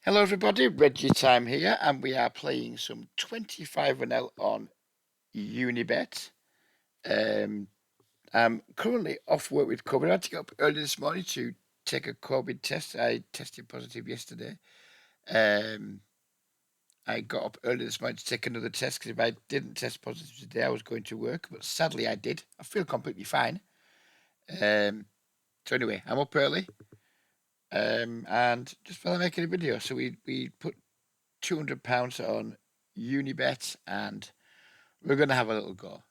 Hello everybody, RegiTime here, and we are playing some 25-0 on Unibet. I'm currently off work with COVID. I had to get up early this morning to take a COVID test. I tested positive yesterday. I got up early this morning to take another test because if I didn't test positive today, I was going to work. But sadly, I did. I feel completely fine. So anyway, I'm up early, and just felt like making a video. So we put £200 on Unibet, and we're going to have a little go.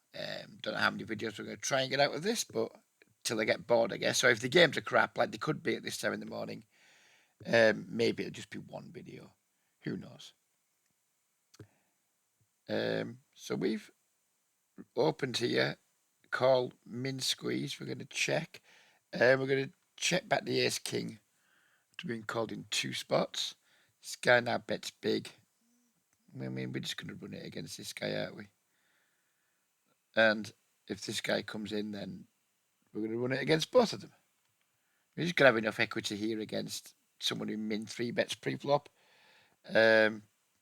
Don't know how many videos we're going to try and get out of this, but till I get bored, I guess. So if the games are crap, like they could be at this time in the morning, maybe it'll just be one video. Who knows? So we've opened here, call min squeeze. We're going to check. We're going to check back the ace king to being called in two spots. This guy now bets big. I mean, we're just going to run it against this guy, aren't we? And if this guy comes in, then we're going to run it against both of them. We're just going to have enough equity here against someone who min 3 bets pre-flop. We're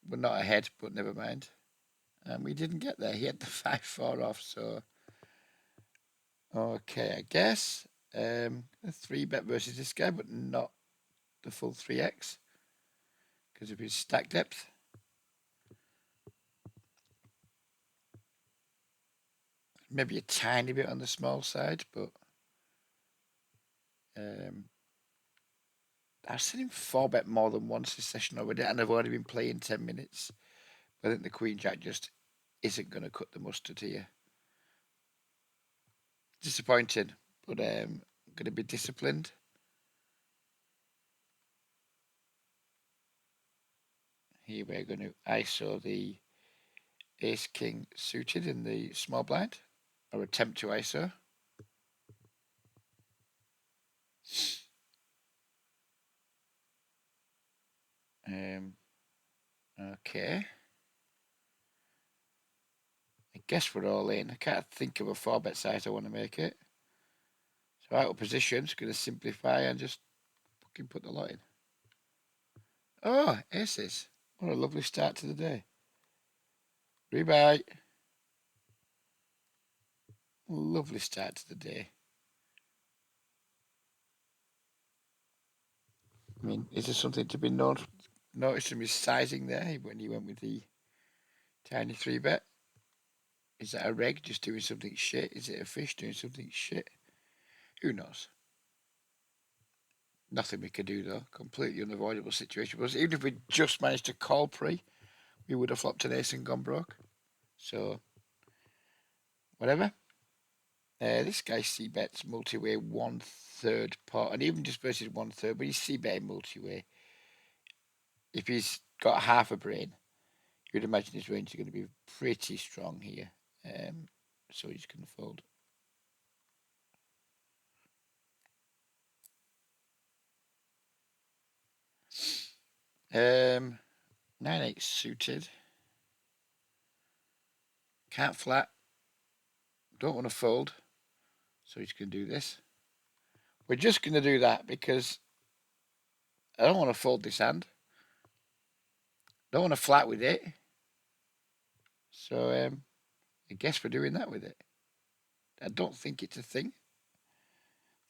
not ahead, but never mind. And we didn't get there. He had the 5-4 off, so okay, I guess. A 3-bet versus this guy, but not the full 3x because of his stack depth. Maybe a tiny bit on the small side, but I've seen him 4-bet more than once this session already, and I've only been playing 10 minutes. I think the Queen Jack just isn't going to cut the mustard here. Disappointing, but I'm going to be disciplined. Here we're going to ISO the Ace King suited in the small blind, or attempt to ISO. Okay. I guess we're all in. I can't think of a 4-bet size I want to make it. So out of position, just going to simplify and just fucking put the lot in. Oh, aces. What a lovely start to the day. Rebuy. Lovely start to the day. I mean, is there something to be noticed from his sizing there when he went with the tiny 3-bet? Is that a reg just doing something shit? Is it a fish doing something shit? Who knows? Nothing we could do though. Completely unavoidable situation. Because even if we just managed to call pre, we would have flopped an ace and gone broke. So, whatever. This guy c-bets multi-way 1/3 pot, and even just versus 1/3, but he's c-betting multi-way. If he's got half a brain, you'd imagine his range is going to be pretty strong here. So he's going to fold. Um, 9-8 suited. Can't flat. Don't want to fold. So he's going to do this. We're just going to do that because I don't want to fold this hand. Don't want to flat with it. So I guess we're doing that with it. I don't think it's a thing.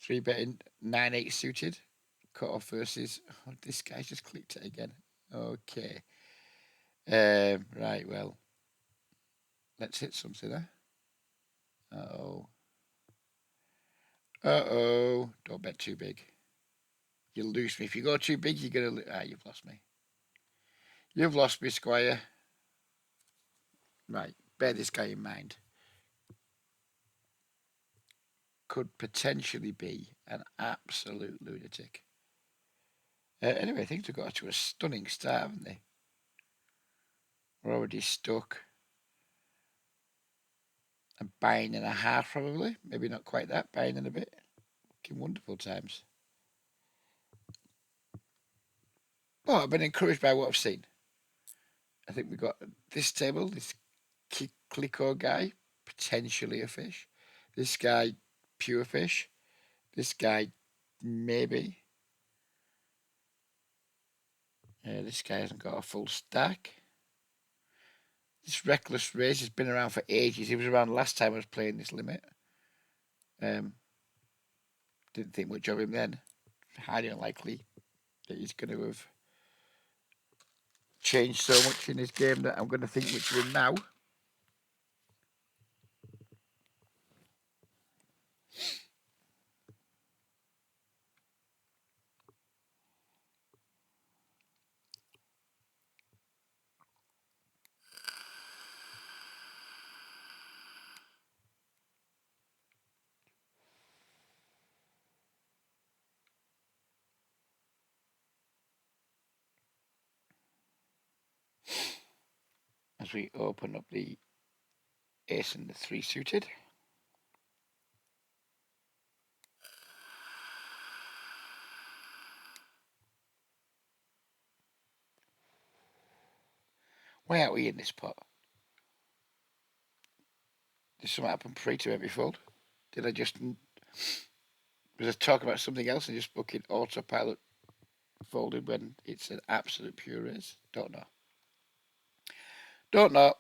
3-betting 9-8 suited. Cut off versus. Oh, this guy's just clicked it again. Okay. Right, well. Let's hit something there. Uh-oh. Uh-oh. Don't bet too big. You'll lose me. If you go too big, you're going to... you've lost me. You've lost me, Squire. Right. Bear this guy in mind. Could potentially be an absolute lunatic. Anyway, things have got to a stunning start, haven't they? We're already stuck. A buying and a half, probably. Maybe not quite that. Buying in a bit. Fucking wonderful times. Well, I've been encouraged by what I've seen. I think we've got this table, this Clico guy, potentially a fish. This guy, pure fish. This guy, maybe. This guy hasn't got a full stack. This Reckless Race has been around for ages. He was around last time I was playing this limit. Didn't think much of him then. Highly unlikely that he's going to have changed so much in his game that I'm going to think much of him now. As we open up the ace and the 3 suited. Why are we in this pot? Did something happen pre to every fold? Did I just... Was I talking about something else and just fucking autopilot folded when it's an absolute pure race? Don't know. Don't know.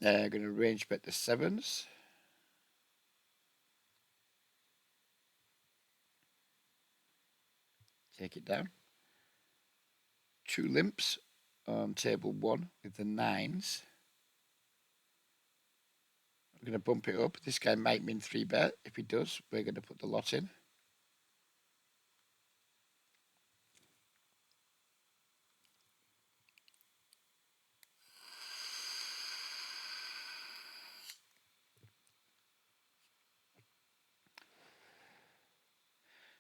Going to range bet the 7s. Take it down. 2 limps on table 1 with the 9s. We're going to bump it up. This guy might min 3 bet. If he does, we're going to put the lot in.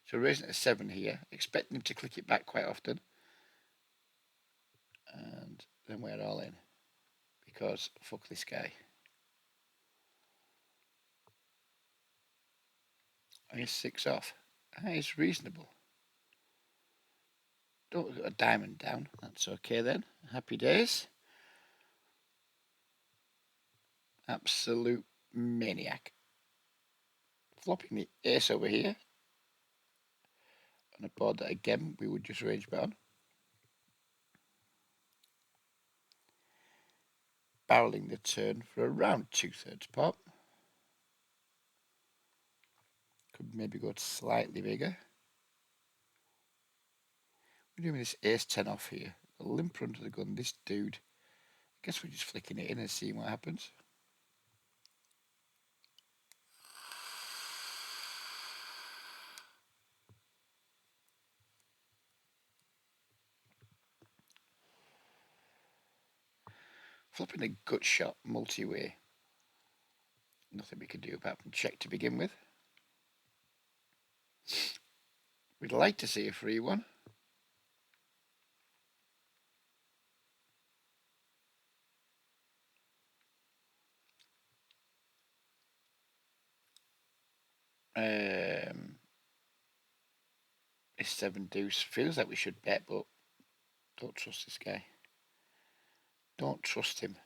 So raising a 7 here, expecting him to click it back quite often. And then we're all in. Because fuck this guy. And he's 6 off. It's reasonable. Don't get a diamond down. That's okay then. Happy days. Absolute maniac. Flopping the ace over here. On a board that again we would just range bet on. Barreling the turn for around 2/3 pot. Could maybe go slightly bigger. We're doing this ace 10 off here. A limper under the gun. This dude. I guess we're just flicking it in and seeing what happens. Flopping a gut shot multi-way. Nothing we can do apart from check to begin with. We'd like to see a free one. It's 7 deuce. Feels like we should bet, but don't trust this guy. Don't trust him.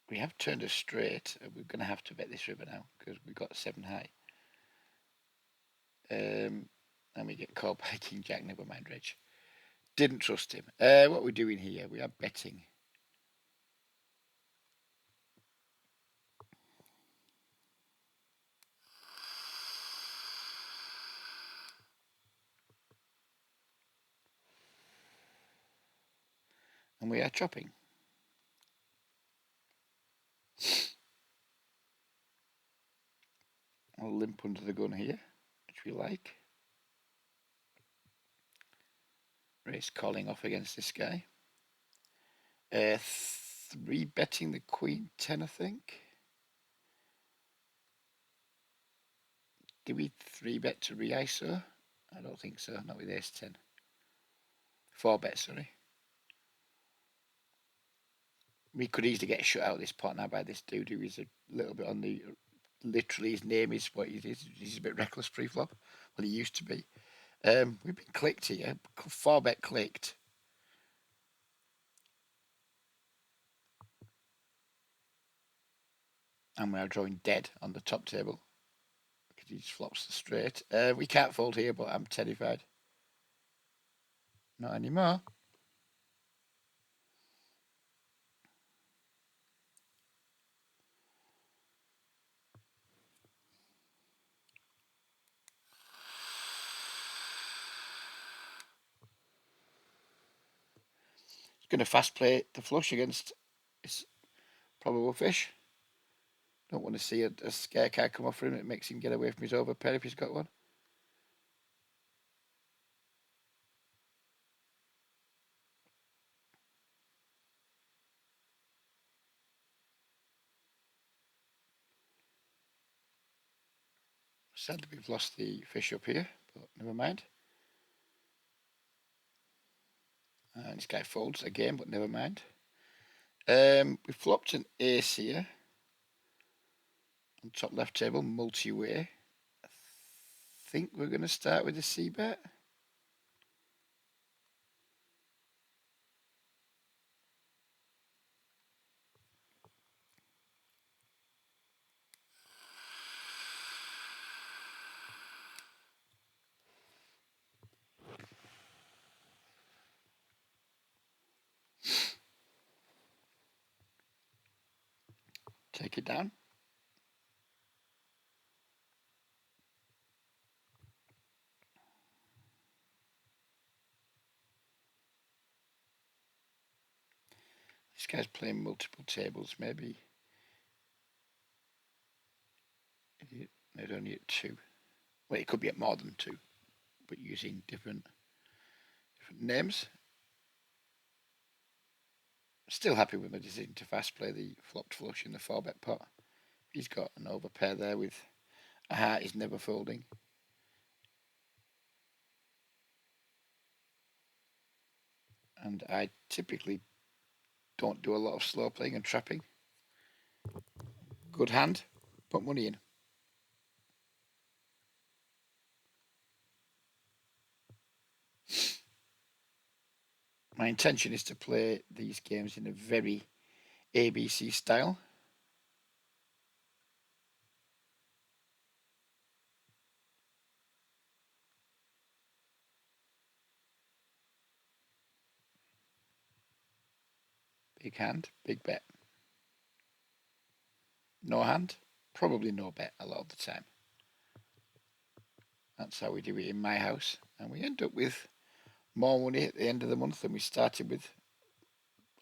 We have turned us straight. We're going to have to bet this river now because we've got 7 high. And we get called by King Jack. Never mind, Reg. Didn't trust him. What we're doing here, we are betting. And we are chopping. I'll limp under the gun here, which we like. Race calling off against this guy. 3 betting the Queen 10, I think. Did we 3 bet to re-ISO? I don't think so, not with ace 10. 4 bet, sorry. We could easily get shut out of this pot now by this dude who is a little bit on the... Literally, his name is what he is. He's a bit reckless pre-flop. Well, he used to be. We've been clicked here. 4 bet clicked. And we are drawing dead on the top table. he just flops the straight. We can't fold here, but I'm terrified. Not anymore. He's going to fast play the flush against his probable fish. Don't want to see a scare card come off for him. It makes him get away from his overpair if he's got one. Sadly, we've lost the fish up here, but never mind. And this guy folds again, but never mind. We flopped an ace here on top left table, multi-way. I think we're going to start with a c-bet. Take it down. This guy's playing multiple tables, maybe. They're only at 2. Well, it could be at more than 2, but using different names. Still happy with my decision to fast play the flopped flush in the 4-bet pot. He's got an overpair there with a heart is never folding. And I typically don't do a lot of slow playing and trapping. Good hand, put money in. My intention is to play these games in a very ABC style. Big hand, big bet. No hand, probably no bet a lot of the time. That's how we do it in my house. And we end up with more money at the end of the month than we started with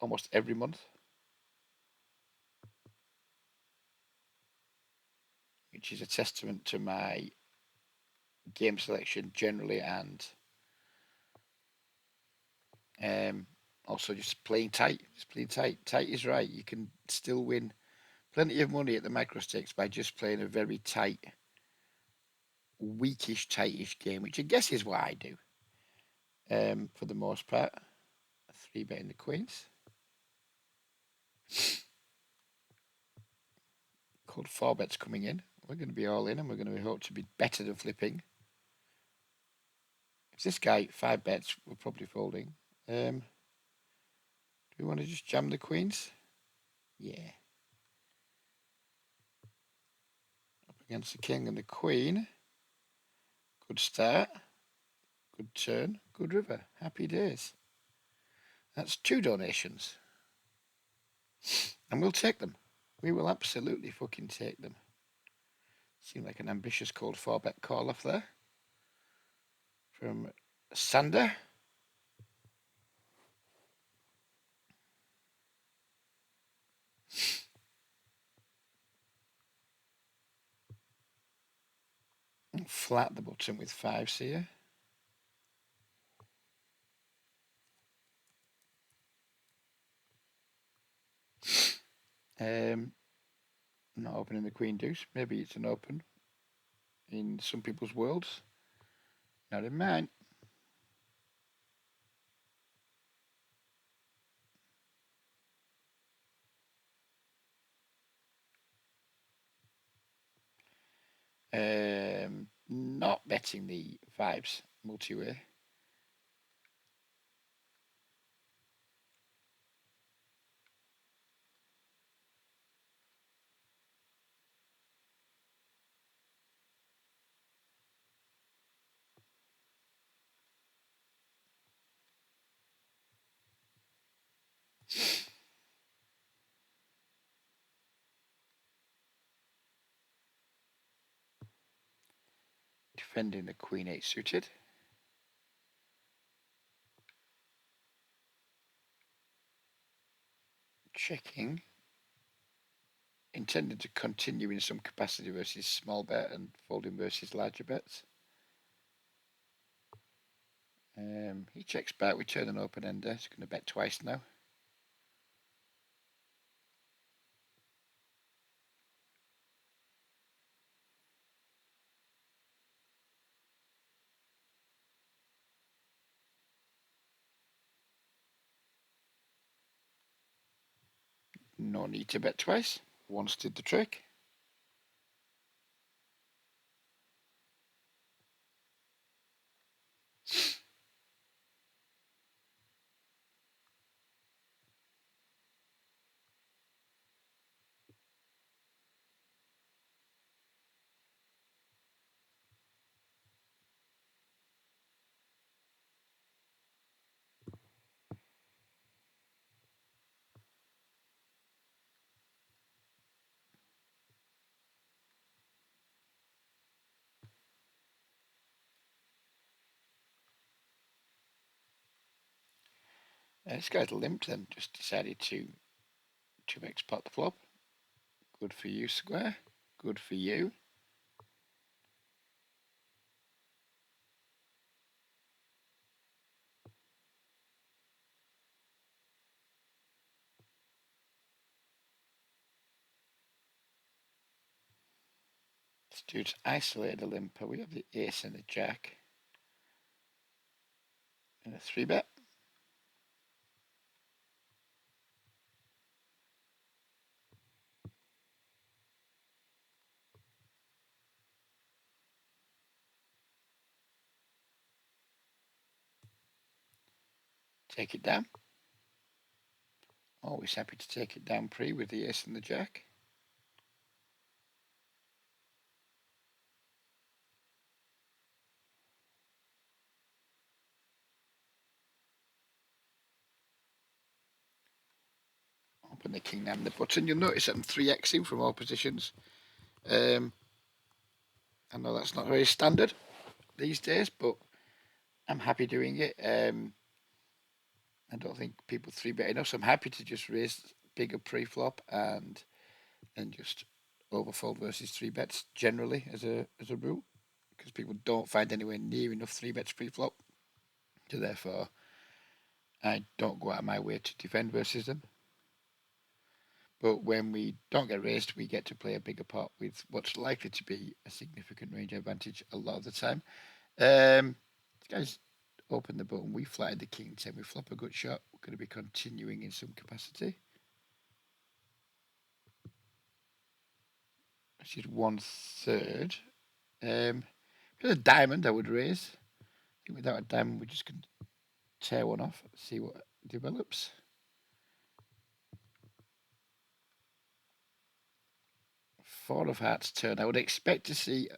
almost every month. Which is a testament to my game selection generally and also just playing tight. Just playing tight. Tight is right. You can still win plenty of money at the micro stakes by just playing a very tight, weakish, tightish game, which I guess is what I do for the most part. 3-betting the queens. Called 4-bets coming in. We're going to be all in and we're going to hope to be better than flipping. If this guy 5-bets, we're probably folding. Do we want to just jam the queens? Yeah. Up against the king and the queen. Good start. Good turn. Good river. Happy days. That's 2 donations. And we'll take them. We will absolutely fucking take them. Seemed like an ambitious cold 4-bet call off there. From Sander. Flat the button with 5s here. Not opening the queen deuce. Maybe it's an open in some people's worlds. Not in mine. Not betting the 5s multi-way. Defending the Queen 8 suited. Checking. Intended to continue in some capacity versus small bet and folding versus larger bets. He checks back. We turn an open ender. He's going to bet twice now. No need to bet twice. Once did the trick. This guy's limped and just decided to 2x pot the flop. Good for you, Square. Good for you. This dude's isolated a limper. We have the ace and the jack. And a 3-bet. Take it down. Always happy to take it down pre with the ace and the jack. Open the king and the button. You'll notice that I'm 3xing from all positions. I know that's not very standard these days, but I'm happy doing it. I don't think people 3-bet enough, so I'm happy to just raise bigger pre-flop and just overfold versus 3-bets generally as a rule, because people don't find anywhere near enough 3-bets pre-flop. So therefore, I don't go out of my way to defend versus them. But when we don't get raised, we get to play a bigger pot with what's likely to be a significant range advantage a lot of the time. This guy's open the button. We flatted the king 10. We flop a good shot. We're going to be continuing in some capacity. Which is 1/3. With a diamond, I would raise. I think without a diamond, we're just going to tear one off, see what develops. Four of hearts turn. I would expect to see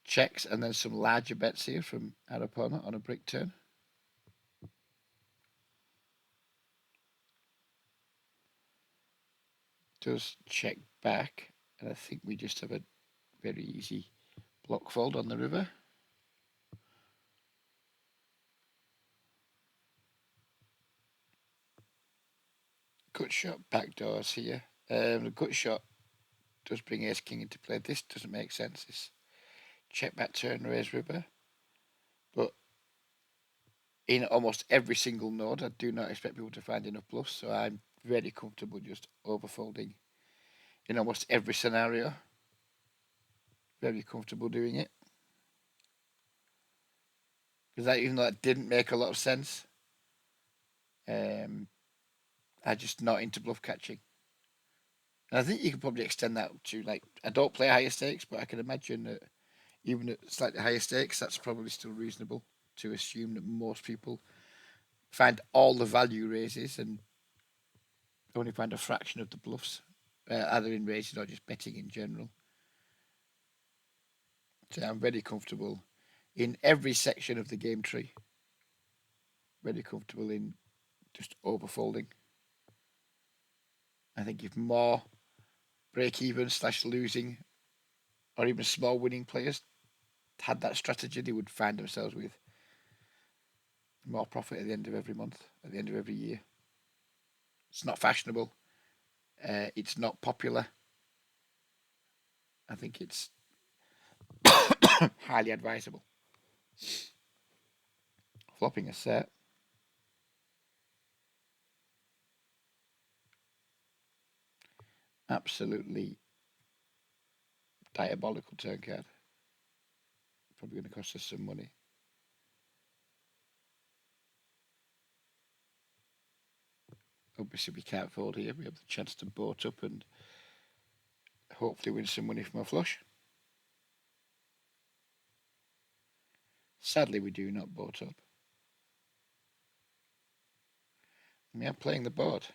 checks and then some larger bets here from our opponent on a brick turn. Does check back, and I think we just have a very easy block fold on the river. Gut shot backdoors here. The gut shot does bring ace king into play. This doesn't make sense. This check back turn raise river, but in almost every single node, I do not expect people to find enough bluffs, so I'm very comfortable just overfolding in almost every scenario. Very comfortable doing it. Because even though that didn't make a lot of sense, I'm just not into bluff catching. And I think you can probably extend that to, like, I don't play higher stakes, but I can imagine that even at slightly higher stakes, that's probably still reasonable to assume that most people find all the value raises and only find a fraction of the bluffs, either in raises or just betting in general. So I'm very comfortable in every section of the game tree. Very comfortable in just overfolding. I think if more break even / losing or even small winning players had that strategy, they would find themselves with more profit at the end of every month, at the end of every year. It's not fashionable. It's not popular. I think it's highly advisable. Flopping a set. Absolutely diabolical turn card. Probably going to cost us some money. Obviously, we can't fold here. We have the chance to boat up and hopefully win some money from a flush. Sadly, we do not boat up. We are playing the board.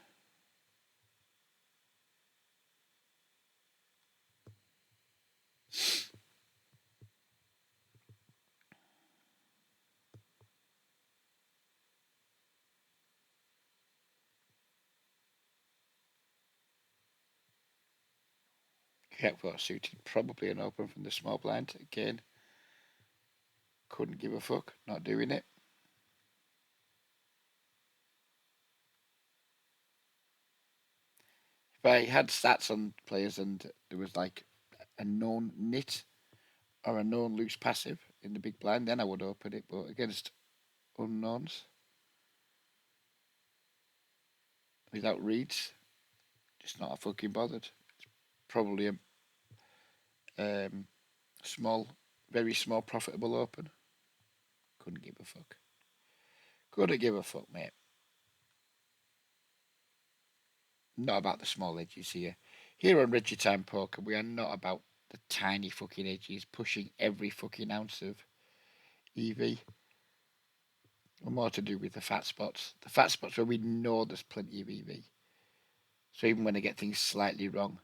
Jack 4 suited, probably an open from the small blind. Again, couldn't give a fuck, not doing it. If I had stats on players and there was like a known nit or a known loose passive in the big blind, then I would open it. But against unknowns, without reads, just not fucking bothered. It's probably a small, very small profitable open. Couldn't give a fuck. Couldn't give a fuck, mate. Not about the small edges here. Here on RegiTime Poker, we are not about the tiny fucking edges pushing every fucking ounce of EV. We're more to do with the fat spots. The fat spots where we know there's plenty of EV. So even when I get things slightly wrong,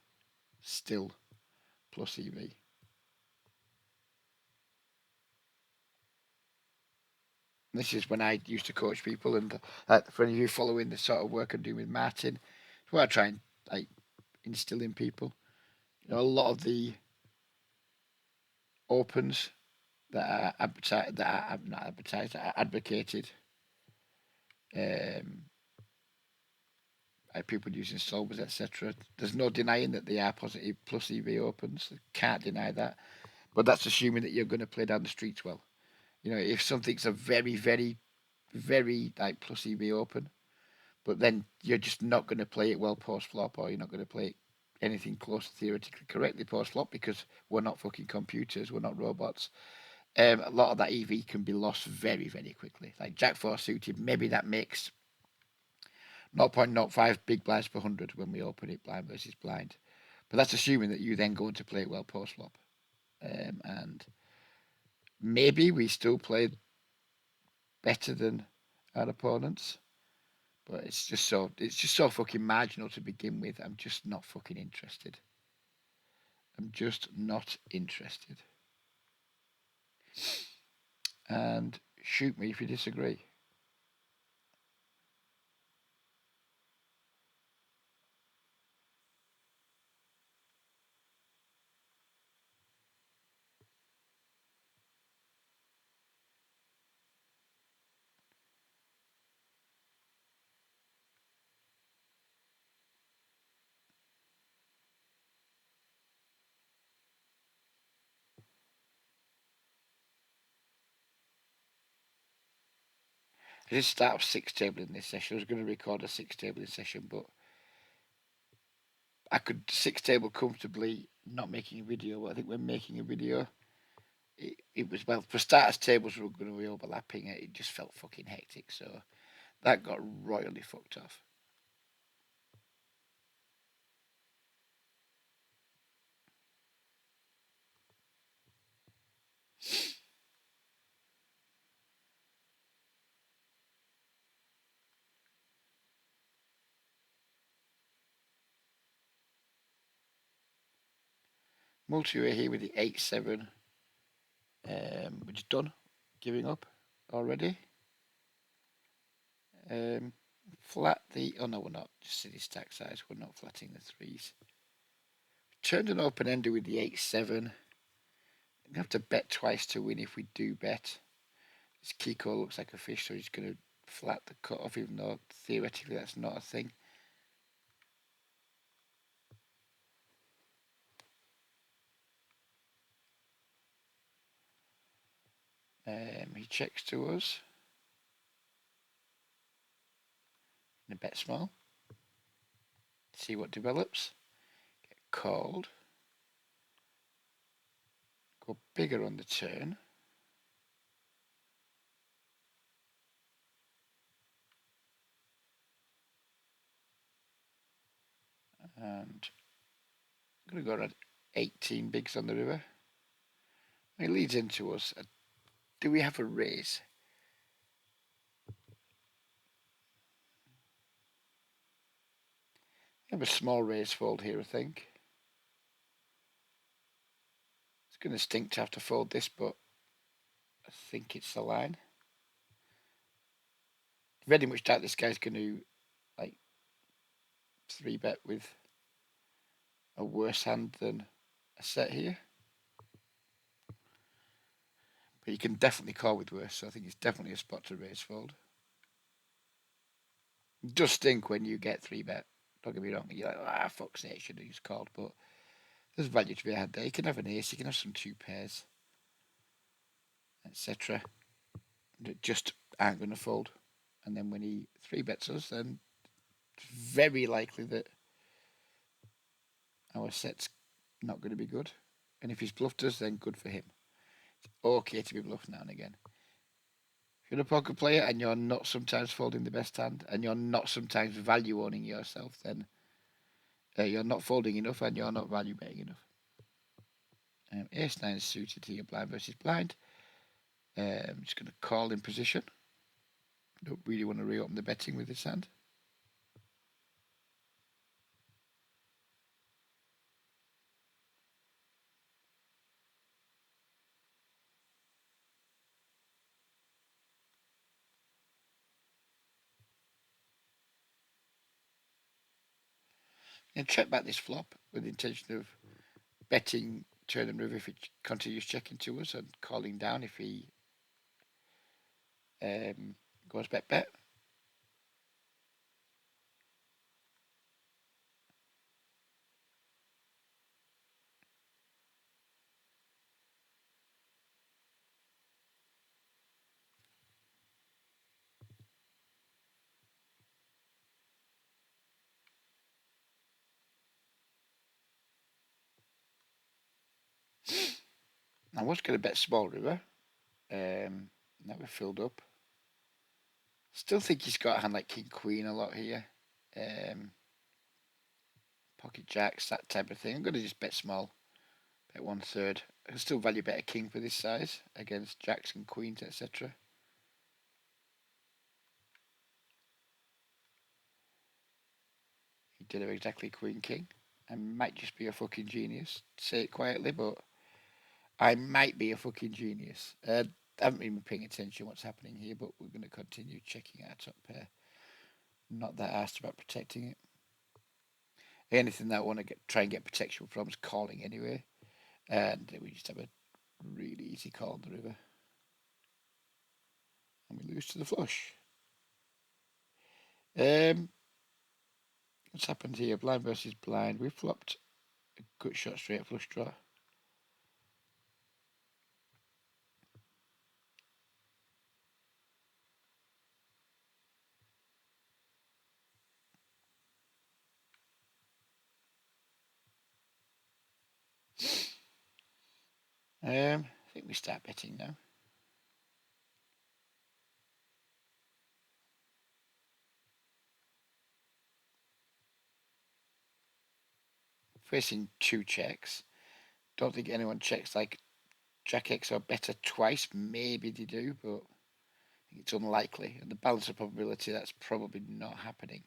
still plus EV. This is when I used to coach people, and for any of you following the sort of work I'm doing with Martin, it's what I try and like instill in people. You know, a lot of the opens that are advertised, that are not advertised, that are advocated by people using solvers, etc. There's no denying that they are positive plus EV opens. Can't deny that, but that's assuming that you're going to play down the streets well. You know, if something's a very, very, very like plus EV open, but then you're just not going to play it well post flop, or you're not going to play it anything close to theoretically correctly post flop because we're not fucking computers, we're not robots. A lot of that EV can be lost very, very quickly. Like Jack 4 suited, maybe that makes 0.05 big blinds per 100 when we open it blind versus blind. But that's assuming that you then go on to play it well post flop. And maybe we still play better than our opponents. But it's just so fucking marginal to begin with. I'm just not fucking interested. I'm just not interested. And shoot me if you disagree. I did start a six table in this session. I was going to record a six table session, but I could six table comfortably not making a video. But I think when making a video, it was, well, for starters, tables were going to be overlapping. It just felt fucking hectic. So that got royally fucked off. Multi-way here with the 8-7. We're just done. Giving up already. Flat the... Oh, no, we're not. Just city stack size. We're not flatting the threes. Turned an open ender with the 8-7. We have to bet twice to win if we do bet. This Kiko looks like a fish, so he's going to flat the cut off, even though theoretically that's not a thing. He checks to us. And a bet small. See what develops. Get called. Go bigger on the turn. And I'm going to go around 18 bigs on the river. It leads into us. Do we have a raise? We have a small raise fold here, I think. It's going to stink to have to fold this, but I think it's the line. Very much doubt this guy's going to like 3-bet with a worse hand than a set here. But you can definitely call with worse, so I think it's definitely a spot to raise fold. It does stink when you get 3-bet. Don't get me wrong. You're like, fuck's sake, should have just called. But there's value to be had there. You can have an ace, you can have some 2 pairs, etc. That just aren't going to fold. And then when he 3-bets us, then it's very likely that our set's not going to be good. And if he's bluffed us, then good for him. It's okay to be bluffed now and again. If you're a poker player and you're not sometimes folding the best hand, and you're not sometimes value owning yourself, then you're not folding enough and you're not value betting enough. Ace 9 is suited here, blind versus blind. I'm just going to call in position. Don't really want to reopen the betting with this hand. And check back this flop with the intention of betting turn and river if it continues checking to us, and calling down if he goes bet. I was going to bet small river. Now we're filled up. Still think he's got a hand like King Queen a lot here. Pocket jacks, that type of thing. I'm going to just bet small. Bet 1/3. I can still value bet a king for this size against jacks and queens, etc. He did have exactly queen king. I might just be a fucking genius. Say it quietly, but I might be a fucking genius. I haven't been paying attention to what's happening here, but we're going to continue checking our top pair. Not that asked about protecting it. Anything that I want to try and get protection from is calling anyway. And we just have a really easy call on the river. And we lose to the flush. What's happened here? Blind versus blind. We flopped a gut shot straight flush draw. I think we start betting now. Facing 2 checks. Don't think anyone checks like Jack X or better twice. Maybe they do, but I think it's unlikely. And the balance of probability, that's probably not happening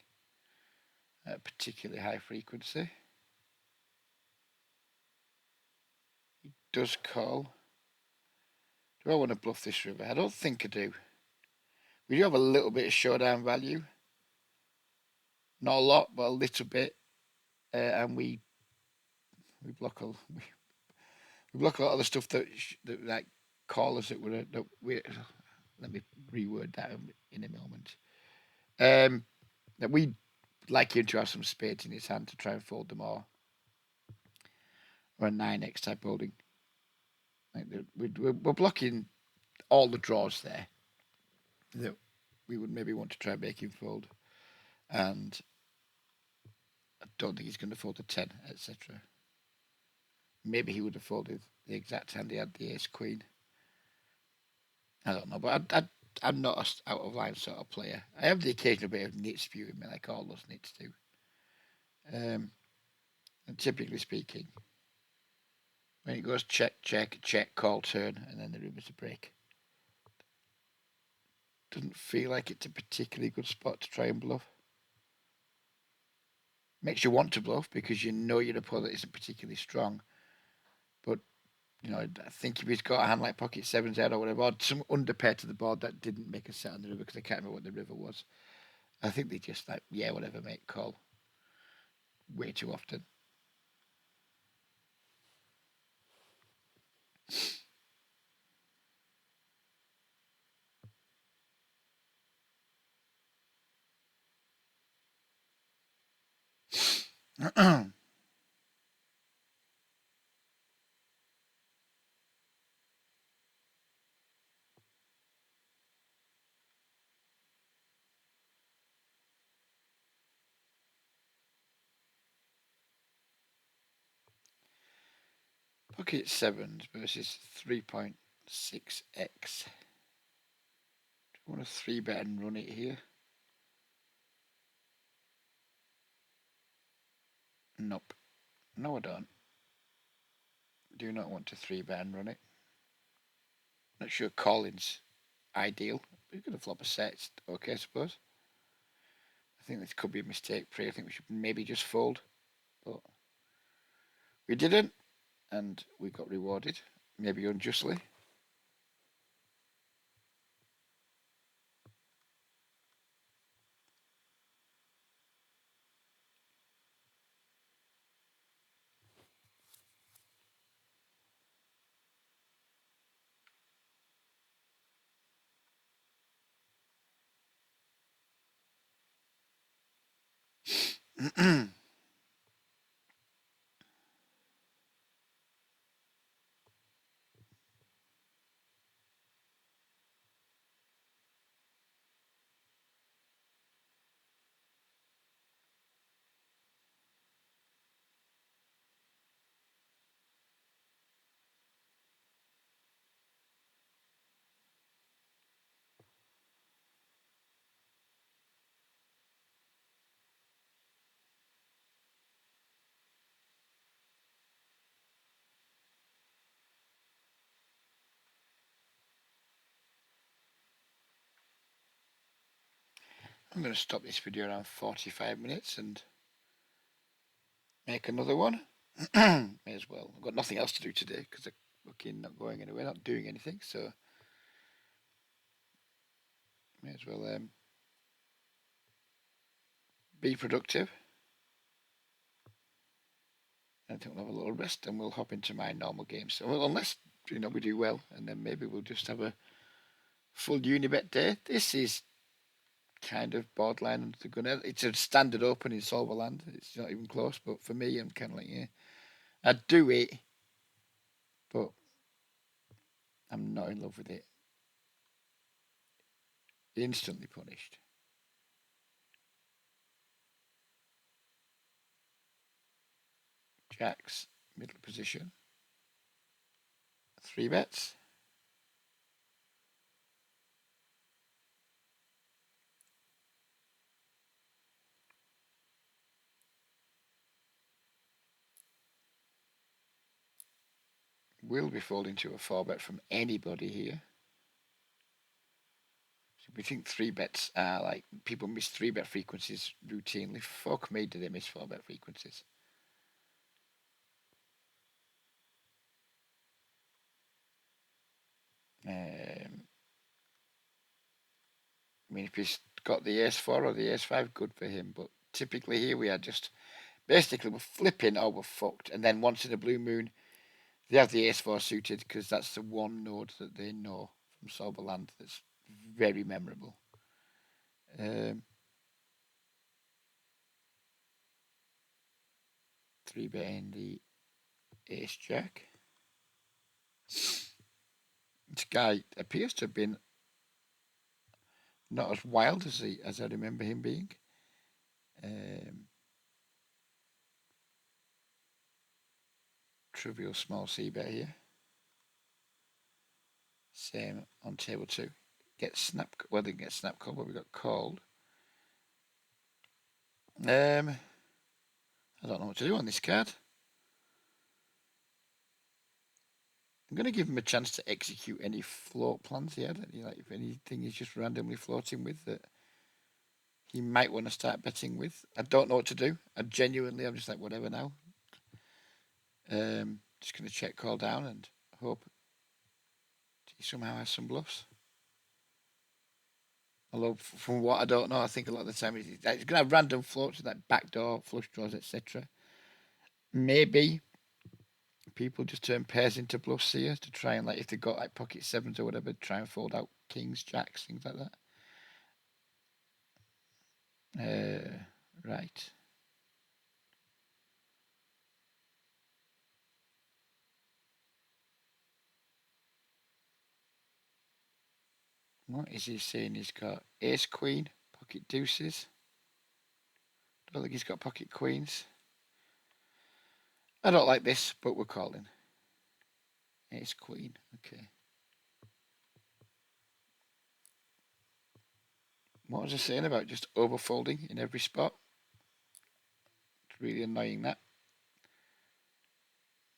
at particularly high frequency. He does call. Do I want to bluff this river? I don't think I do. We do have a little bit of showdown value. Not a lot, but a little bit. And we block We block a lot of the stuff that like callers that were that we. Let me reword that in a moment. That we like him to have some spades in his hand to try and fold them all, or a 9x type holding. Like we're blocking all the draws there that we would maybe want to try and make him fold, and I don't think he's going to fold a 10, etc. Maybe he would have folded the exact hand he had, the ace queen. I don't know, but I'm not a out of line sort of player. I have the occasional bit of nit spewing me, like all those nits do. And typically speaking, when it goes check, check, check, call, turn, and then the room is a break, doesn't feel like it's a particularly good spot to try and bluff. Makes you want to bluff because you know your opponent isn't particularly strong. But, I think if he's got a hand like pocket sevens out or whatever, or some underpair to the board that didn't make a set on the river because I can't remember what the river was. I think they just like, yeah, whatever, mate, call. Way too often. Pocket sevens versus 3.6x. Do you want to 3-bet and run it here? Nope. No, I don't. Do not want to 3-bet and run it. Not sure Collins ideal. We're going to flop a set. It's okay, I suppose. I think this could be a mistake. I think we should maybe just fold. But we didn't, and we got rewarded. Maybe unjustly. I'm going to stop this video around 45 minutes and make another one. May as well. I've got nothing else to do today because I'm fucking not going anywhere, not doing anything. So may as well be productive. I think we'll have a little rest and we'll hop into my normal games. So, well, unless we do well, and then maybe we'll just have a full Unibet day. This is kind of borderline under the gun. It's a standard open in Solverland. It's not even close, but for me, I'm kind of like, yeah, I'd do it, but I'm not in love with it. Instantly punished. Jacks, middle position. 3 bets. Will be folding to a 4-bet from anybody here. So we think 3 bets are like people miss 3-bet frequencies routinely. Fuck me, do they miss 4-bet frequencies? I mean, if he's got the ace 4 or the ace 5, good for him. But typically here we are just basically we're flipping or we're fucked. And then once in a blue moon, They have the ace-4 suited because that's the one node that they know from Solverland that's very memorable. Three betting the ace-jack. This guy appears to have been not as wild as I remember him being. Trivial small c-bet here. Same on table 2. Get snap. Well, they get snap call, but we got called. I don't know what to do on this card. I'm going to give him a chance to execute any float plans he had. Like if anything he's just randomly floating with that he might want to start betting with. I don't know what to do. I'm just like, whatever now. Just going to check call down and hope he somehow has some bluffs. Although, from what I don't know, I think a lot of the time he's going to have random floats like backdoor, flush draws, etc. Maybe people just turn pairs into bluffs here to try and, like, if they've got like pocket sevens or whatever, try and fold out kings, jacks, things like that. Right. What is he saying? He's got ace queen, pocket deuces. Don't think he's got pocket queens. I don't like this, but we're calling. Ace queen. Okay. What was I saying about just overfolding in every spot? It's really annoying, that.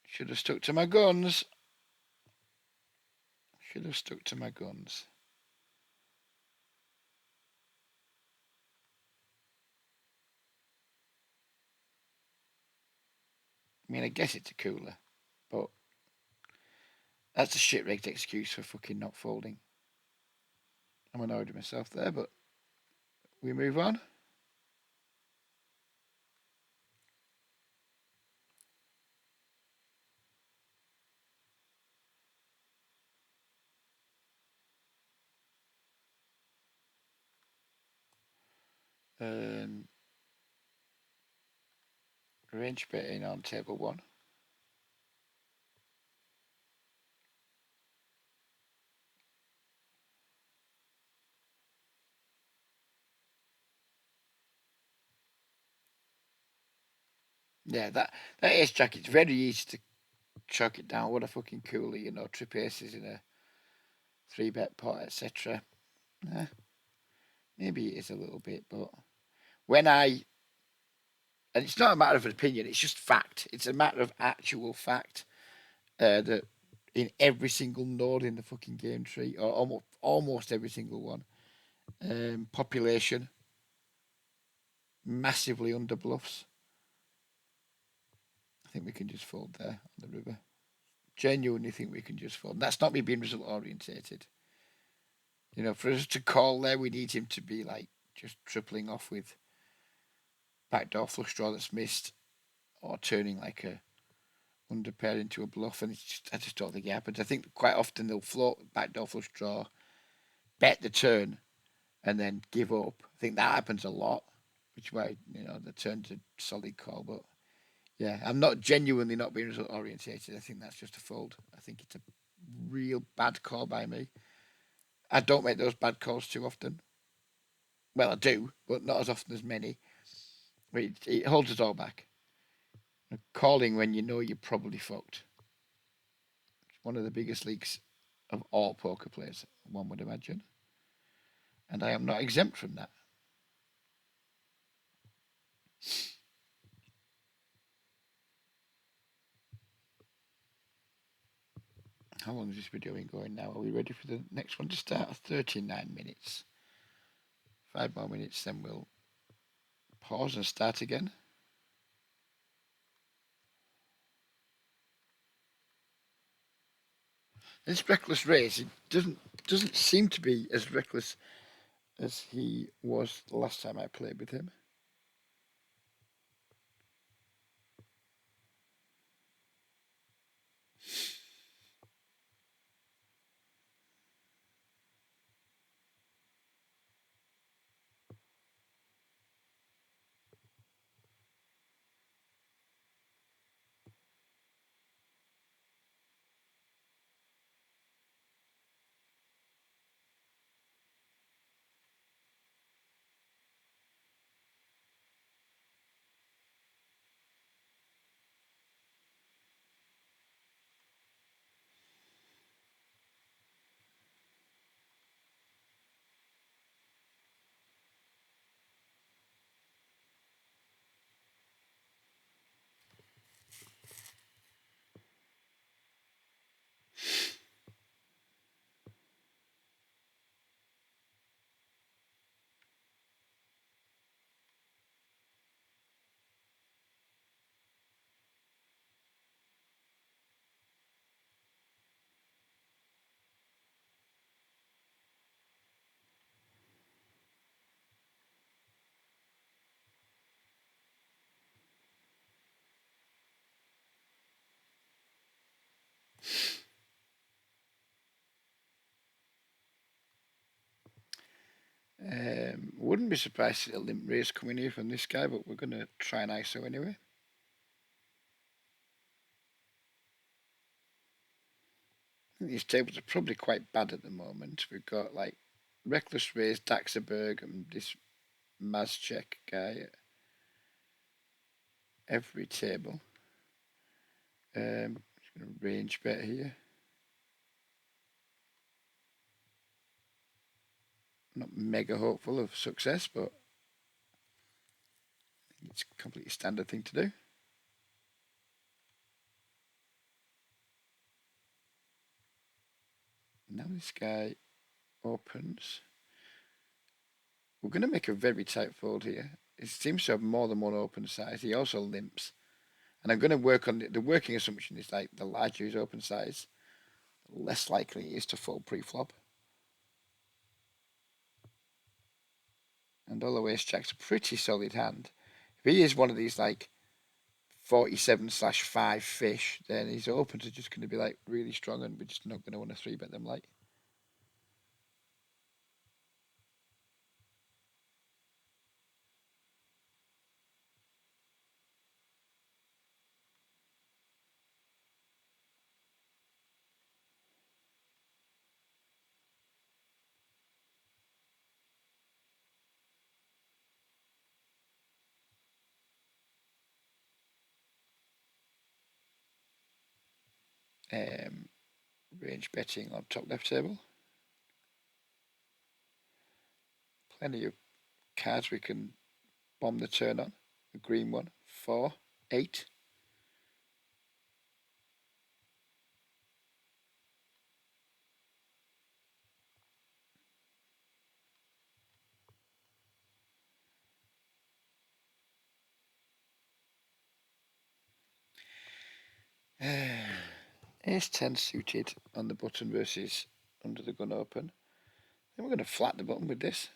Should have stuck to my guns. Should have stuck to my guns. I mean, I guess it's a cooler, but that's a shit-rigged excuse for fucking not folding. I'm annoyed with myself there, but we move on. Range betting on table 1. Yeah, that ace jack, it's very easy to chuck it down. What a fucking coolie, trip aces in a 3-bet pot, etc. Maybe it is a little bit, but and it's not a matter of opinion, it's just fact. It's a matter of actual fact that in every single node in the fucking game tree, or almost every single one, population massively under bluffs. I think we can just fold there on the river. Genuinely think we can just fold. That's not me being result orientated. For us to call there, we need him to be like just tripling off with backdoor flush draw that's missed, or turning like a underpair into a bluff, and I just don't think it happens. I think quite often they'll float backdoor flush draw, bet the turn, and then give up. I think that happens a lot, which is why the turn's a solid call. But yeah, I'm not genuinely not being result orientated. I think that's just a fold. I think it's a real bad call by me. I don't make those bad calls too often. Well, I do, but not as often as many. It holds us all back. Calling when you know you're probably fucked. It's one of the biggest leaks of all poker players, one would imagine. And I am not exempt from that. How long is this video been going now? Are we ready for the next one to start? 39 minutes. 5 more minutes, then we'll pause and start again. This reckless race, it doesn't seem to be as reckless as he was the last time I played with him. Wouldn't be surprised to see a limp raise coming here from this guy, but we're going to try an ISO anyway. I think these tables are probably quite bad at the moment. We've got like Reckless Raise, Daxerberg, and this Mazchek guy at every table. Just going to range bet here. Not mega hopeful of success, but it's a completely standard thing to do. Now this guy opens. We're going to make a very tight fold here. It seems to have more than one open size. He also limps. And I'm going to work on the working assumption is like the larger his open size, the less likely he is to fold pre-flop. And although ace jack's a pretty solid hand, if he is one of these like 47/5 fish, then his opens are just going to be like really strong, and we're just not going to want to 3-bet them like. Range betting on top left table. Plenty of cards we can bomb the turn on. The green one, 4, 8. Ace 10 suited on the button versus under the gun open. Then we're going to flat the button with this.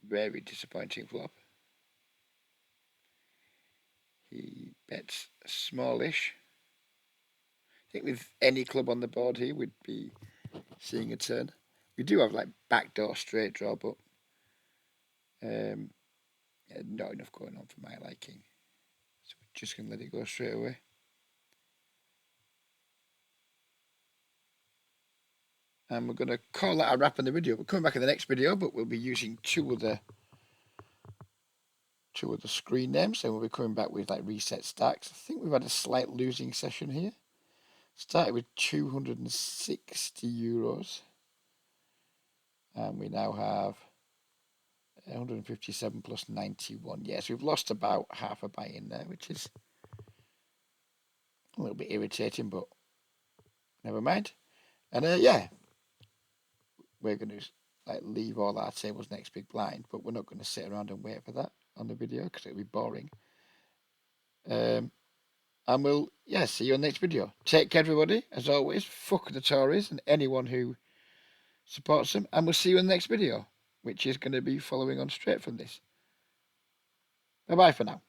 Very disappointing flop. He bets smallish. I think with any club on the board here, we'd be seeing a turn. We do have like backdoor straight draw, but not enough going on for my liking. So we're just going to let it go straight away. And we're going to call that a wrap on the video. We're coming back in the next video, but we'll be using two other screen names. So we'll be coming back with like reset stacks. I think we've had a slight losing session here. Started with 260 euros. And we now have 157 plus 91. Yes, we've lost about half a buy-in there, which is a little bit irritating, but never mind. And yeah, we're going to like leave all our tables next big blind, but we're not going to sit around and wait for that on the video because it'll be boring. And we'll see you on the next video. Take care, everybody. As always, fuck the Tories and anyone who supports them, and we'll see you in the next video, which is going to be following on straight from this. Bye bye for now.